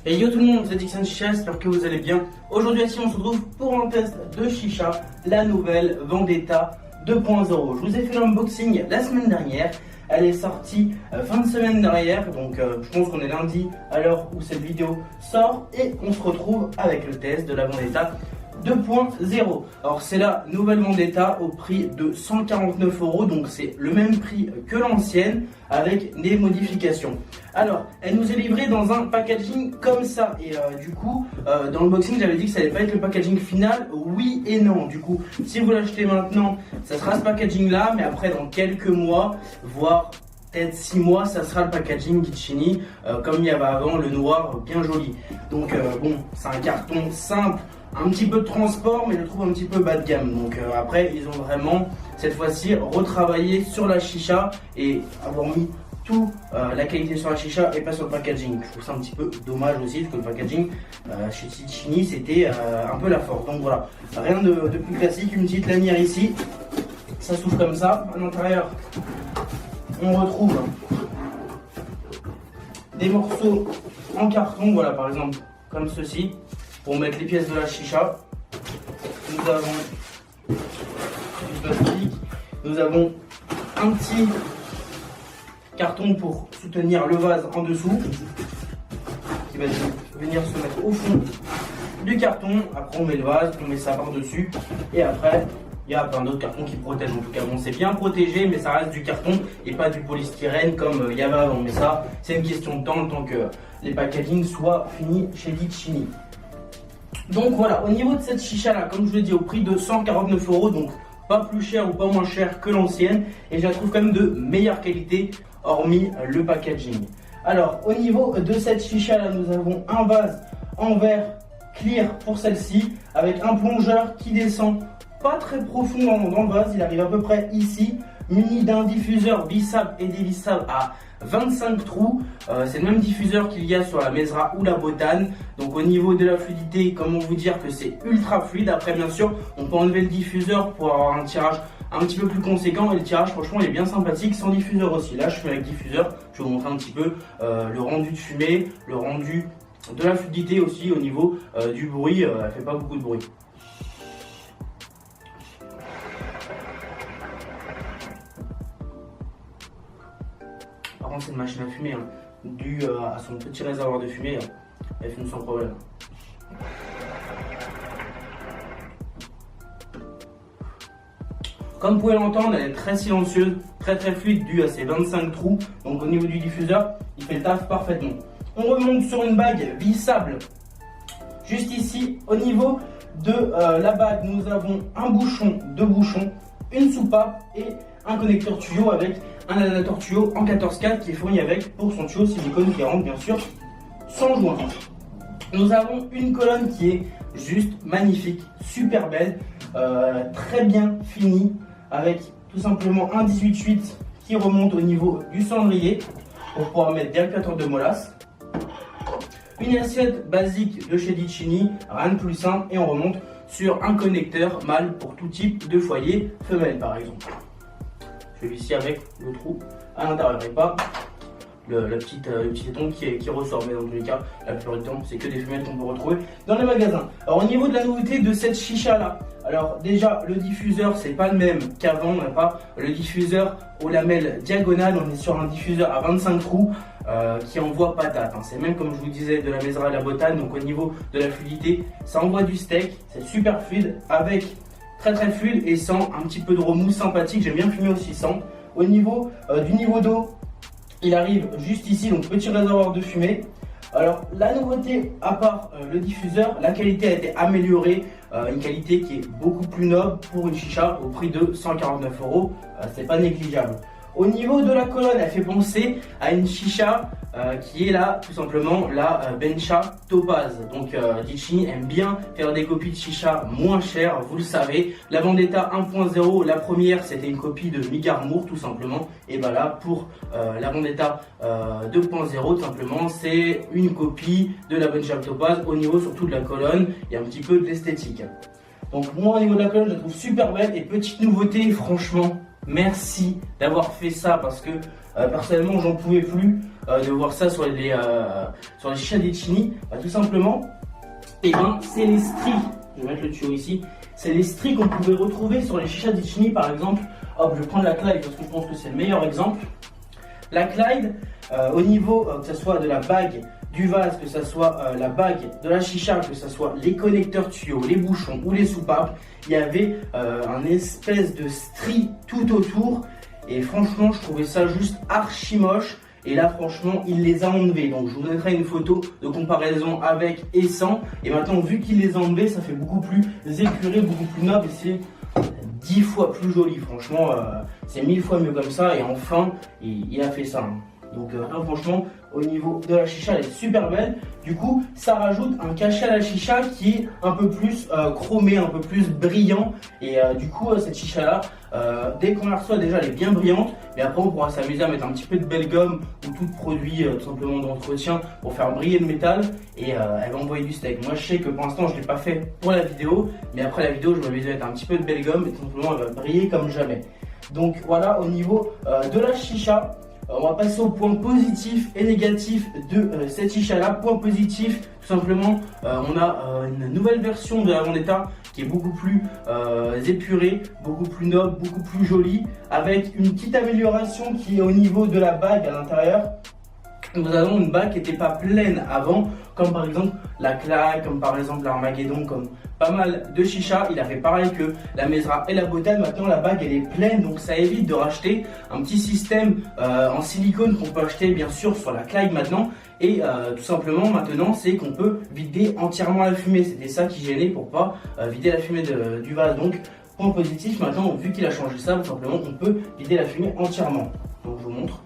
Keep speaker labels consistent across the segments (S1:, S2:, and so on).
S1: Et yo tout le monde, c'est Dixon Chicha, j'espère que vous allez bien. Aujourd'hui ici on se retrouve pour un test de chicha, la nouvelle Vendetta 2.0. Je vous ai fait l'unboxing la semaine dernière, elle est sortie fin de semaine dernière, donc je pense qu'on est lundi à l'heure où cette vidéo sort. Et on se retrouve avec le test de la Vendetta 2.0. Alors c'est la nouvelle Vendetta au prix de 149 €, donc c'est le même prix que l'ancienne avec des modifications. Alors elle nous est livrée dans un packaging comme ça et du coup dans l'unboxing j'avais dit que ça allait pas être le packaging final, oui et non. Du coup si vous l'achetez maintenant ça sera ce packaging là, mais après dans quelques mois voire peut-être 6 mois, ça sera le packaging Guccini comme il y avait avant, le noir bien joli. Donc bon, c'est un carton simple, un petit peu de transport, mais je le trouve un petit peu bas de gamme. Donc après, ils ont vraiment cette fois-ci retravaillé sur la chicha et avoir mis tout la qualité sur la chicha et pas sur le packaging. Je trouve ça un petit peu dommage aussi parce que le packaging chez Guccini c'était un peu la force. Donc voilà, rien de plus classique, une petite lanière ici, ça s'ouvre comme ça. À l'intérieur, on retrouve des morceaux en carton, voilà par exemple comme ceci, pour mettre les pièces de la chicha. Nous avons du plastique, nous avons un petit carton pour soutenir le vase en dessous, qui va venir se mettre au fond du carton. Après on met le vase, on met ça par dessus, et après il y a plein d'autres cartons qui protègent. En tout cas, bon, c'est bien protégé, mais ça reste du carton et pas du polystyrène comme il y avait avant. Mais ça, c'est une question de temps, le temps que les packagings soient finis chez Guccini. Donc voilà, au niveau de cette chicha là, comme je vous l'ai dit, au prix de 149 €, donc pas plus cher ou pas moins cher que l'ancienne, et je la trouve quand même de meilleure qualité, hormis le packaging. Alors, au niveau de cette chicha là, nous avons un vase en verre clear pour celle-ci, avec un plongeur qui descend pas très profond dans le vase, il arrive à peu près ici, muni d'un diffuseur bissable et dévissable à 25 trous. C'est le même diffuseur qu'il y a sur la Mesra ou la Botane. Donc au niveau de la fluidité, comment vous dire que c'est ultra fluide. Après bien sûr, on peut enlever le diffuseur pour avoir un tirage un petit peu plus conséquent, et le tirage franchement il est bien sympathique sans diffuseur aussi. Là je fais avec diffuseur, je vais vous montrer un petit peu le rendu de fumée, le rendu de la fluidité aussi. Au niveau du bruit, elle fait pas beaucoup de bruit. Par contre c'est une machine à fumer, hein. Due à son petit réservoir de fumée, elle fume sans problème. Comme vous pouvez l'entendre, elle est très silencieuse, très fluide due à ses 25 trous. Donc au niveau du diffuseur, il fait le taf parfaitement. On remonte sur une bague vissable. Juste ici, au niveau de la bague, nous avons un bouchon, deux bouchons, une soupape et un connecteur tuyau avec un adaptateur tuyau en 14/4 qui est fourni avec pour son tuyau silicone qui rentre bien sûr sans joint. Nous avons une colonne qui est juste magnifique, super belle, très bien finie, avec tout simplement un 18/8 qui remonte au niveau du cendrier pour pouvoir mettre des calculateurs de molasse. Une assiette basique de chez Guccini, rien de plus simple, et on remonte sur un connecteur mâle pour tout type de foyer, femelle par exemple. Celui-ci avec le trou à l'intérieur et pas le petit éton qui ressort. Mais dans tous les cas, la plupart du temps, c'est que des femelles qu'on peut retrouver dans les magasins. Alors au niveau de la nouveauté de cette chicha là, alors déjà le diffuseur c'est pas le même qu'avant. On n'a pas le diffuseur aux lamelles diagonales, on est sur un diffuseur à 25 trous qui envoie patate, hein. C'est même comme je vous disais de la Mesra et la Botane. Donc au niveau de la fluidité, ça envoie du steak, c'est super fluide, avec très fluide et sans un petit peu de remous sympathique. J'aime bien fumer aussi sans. Au niveau du niveau d'eau, il arrive juste ici, donc petit réservoir de fumée. Alors la nouveauté, à part le diffuseur, la qualité a été améliorée, une qualité qui est beaucoup plus noble pour une chicha au prix de 149 €, c'est pas négligeable. Au niveau de la colonne, elle fait penser à une chicha qui est là tout simplement la Bencha Topaz. Donc Guccini aime bien faire des copies de chicha moins chères, vous le savez. La Vendetta 1.0, la première c'était une copie de Migarmour tout simplement. Et bah là pour la Vendetta 2.0 tout simplement c'est une copie de la Bencha Topaz. Au niveau surtout de la colonne, il y a un petit peu de l'esthétique. Donc moi au niveau de la colonne je la trouve super belle, et petite nouveauté franchement, merci d'avoir fait ça parce que personnellement j'en pouvais plus de voir ça sur les chichas Decini. Tout simplement, et ben c'est les stries. Je vais mettre le tuyau ici. C'est les stries qu'on pouvait retrouver sur les chichas Decini par exemple. Hop, je vais prendre la Clyde parce que je pense que c'est le meilleur exemple. La Clyde, au niveau que ce soit de la bague du vase, que ce soit la bague de la chicha, que ce soit les connecteurs tuyaux, les bouchons ou les soupapes, il y avait un espèce de strie tout autour. Et franchement, je trouvais ça juste archi moche. Et là, franchement, il les a enlevés. Donc, je vous mettrai une photo de comparaison avec et sans. Et maintenant, vu qu'il les a enlevés, ça fait beaucoup plus épuré, beaucoup plus noble. Et c'est 10 fois plus joli. Franchement, c'est 1000 fois mieux comme ça. Et enfin, il a fait ça. Donc, franchement, au niveau de la chicha, elle est super belle. Du coup, ça rajoute un cachet à la chicha qui est un peu plus chromé, un peu plus brillant. Et du coup, cette chicha-là, dès qu'on la reçoit, déjà, elle est bien brillante. Mais après, on pourra s'amuser à mettre un petit peu de belle gomme ou tout produit tout simplement d'entretien pour faire briller le métal. Et elle va envoyer du steak. Moi, je sais que pour l'instant, je ne l'ai pas fait pour la vidéo. Mais après la vidéo, je vais mettre un petit peu de belle gomme et tout simplement, elle va briller comme jamais. Donc voilà, au niveau de la chicha. On va passer au point positif et négatif de cette chicha là. Point positif, tout simplement, on a une nouvelle version de la Vendetta qui est beaucoup plus épurée, beaucoup plus noble, beaucoup plus jolie, avec une petite amélioration qui est au niveau de la bague à l'intérieur. Nous avons une bague qui n'était pas pleine avant, comme par exemple la Clyde, comme par exemple l'Armageddon, comme pas mal de chicha. Il a fait pareil que la Mesra et la Botane. Maintenant la bague elle est pleine, donc ça évite de racheter un petit système en silicone qu'on peut acheter bien sûr sur la Clyde maintenant. Et tout simplement maintenant c'est qu'on peut vider entièrement la fumée. C'était ça qui gênait pour pas vider la fumée du vase. Donc point positif, maintenant vu qu'il a changé ça, tout simplement on peut vider la fumée entièrement. Donc je vous montre.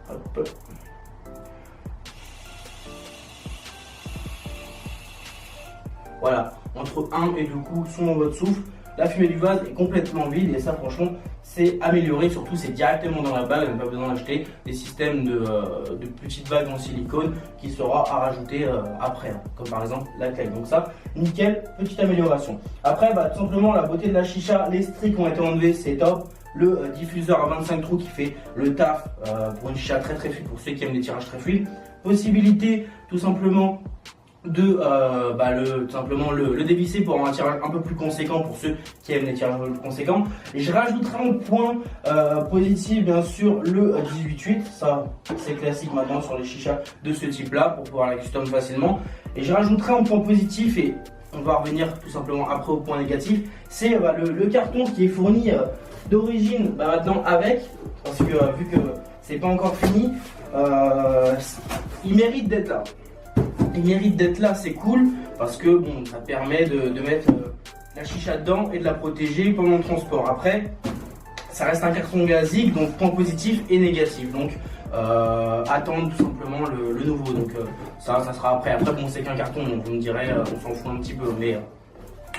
S1: Hop. Voilà, entre 1 et 2 coups selon votre souffle, la fumée du vase est complètement vide et ça franchement c'est amélioré, surtout c'est directement dans la bague, on n'a pas besoin d'acheter des systèmes de petites bagues en silicone qui sera à rajouter après, comme par exemple la Clyde. Donc ça, nickel, petite amélioration. Après, tout simplement la beauté de la chicha, les stries qui ont été enlevés, c'est top. Le diffuseur à 25 trous qui fait le taf pour une chicha très fluide pour ceux qui aiment les tirages très fluides. Possibilité tout simplement de le dévisser pour avoir un tirage un peu plus conséquent pour ceux qui aiment les tirages un peu plus conséquents. Et je rajouterai en point positif bien sûr le 18-8, ça c'est classique maintenant sur les chichas de ce type là pour pouvoir la custom facilement. Et je rajouterai en point positif, et on va revenir tout simplement après au point négatif, c'est le carton qui est fourni d'origine maintenant avec, parce que vu que c'est pas encore fini, il mérite d'être là. Il mérite d'être là, c'est cool, parce que bon, ça permet de mettre la chicha dedans et de la protéger pendant le transport. Après, ça reste un carton gazique, donc point positif et négatif. Donc attendre tout simplement le nouveau. Donc ça sera après. Après bon, c'est qu'un carton, donc vous me direz, on s'en fout un petit peu, mais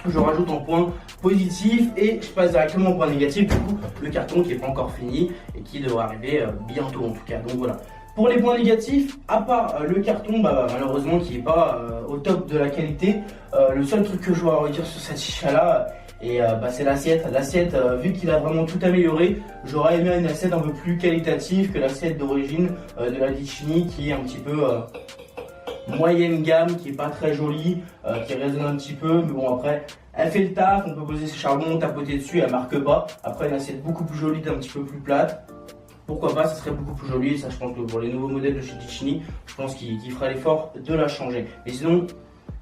S1: je rajoute en point positif et je passe directement au point négatif, du coup le carton qui n'est pas encore fini et qui devrait arriver bientôt en tout cas. Donc voilà. Pour les points négatifs, à part le carton malheureusement qui n'est pas au top de la qualité, le seul truc que je dois redire sur cette chicha là, c'est l'assiette. L'assiette, vu qu'il a vraiment tout amélioré, j'aurais aimé une assiette un peu plus qualitative que l'assiette d'origine de la Decini qui est un petit peu moyenne gamme, qui est pas très jolie, qui résonne un petit peu, mais bon après elle fait le taf, on peut poser ses charbons, tapoter dessus, elle marque pas. Après une assiette beaucoup plus jolie, un petit peu plus plate, pourquoi pas, ça serait beaucoup plus joli. Ça je pense que pour les nouveaux modèles de chez Decini, je pense qu'il fera l'effort de la changer. Mais sinon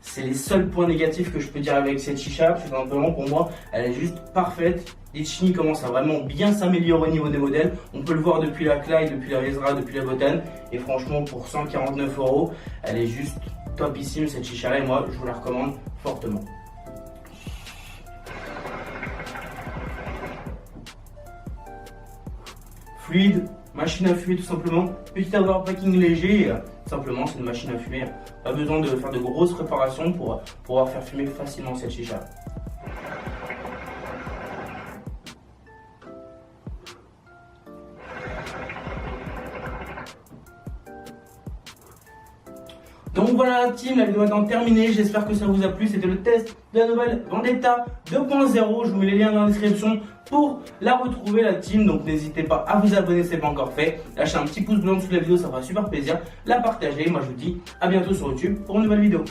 S1: c'est les seuls points négatifs que je peux dire avec cette chicha, parce que simplement pour moi elle est juste parfaite. Decini commence à vraiment bien s'améliorer au niveau des modèles. On peut le voir depuis la Clyde, depuis la Mesra, depuis la Botane. Et franchement pour 149 €, elle est juste topissime cette chicha là, et moi je vous la recommande fortement. Fluide, machine à fumer tout simplement, petit overpacking léger, tout simplement c'est une machine à fumer, pas besoin de faire de grosses préparations pour pouvoir faire fumer facilement cette chicha. Donc voilà la team, la vidéo est maintenant terminée, j'espère que ça vous a plu, c'était le test de la nouvelle Vendetta 2.0, je vous mets les liens dans la description pour la retrouver la team, donc n'hésitez pas à vous abonner si ce n'est pas encore fait, lâchez un petit pouce bleu en dessous de la vidéo, ça fera super plaisir, la partager, moi je vous dis à bientôt sur YouTube pour une nouvelle vidéo.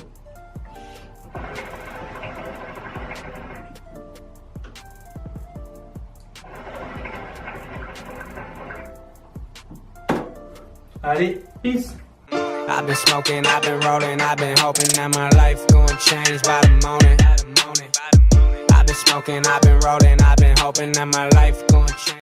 S1: Allez, peace.
S2: I've been smoking, I've been rolling, I've been hoping that my life gon' change by the morning. I've been smoking, I've been rolling, I've been hoping that my life gon' change.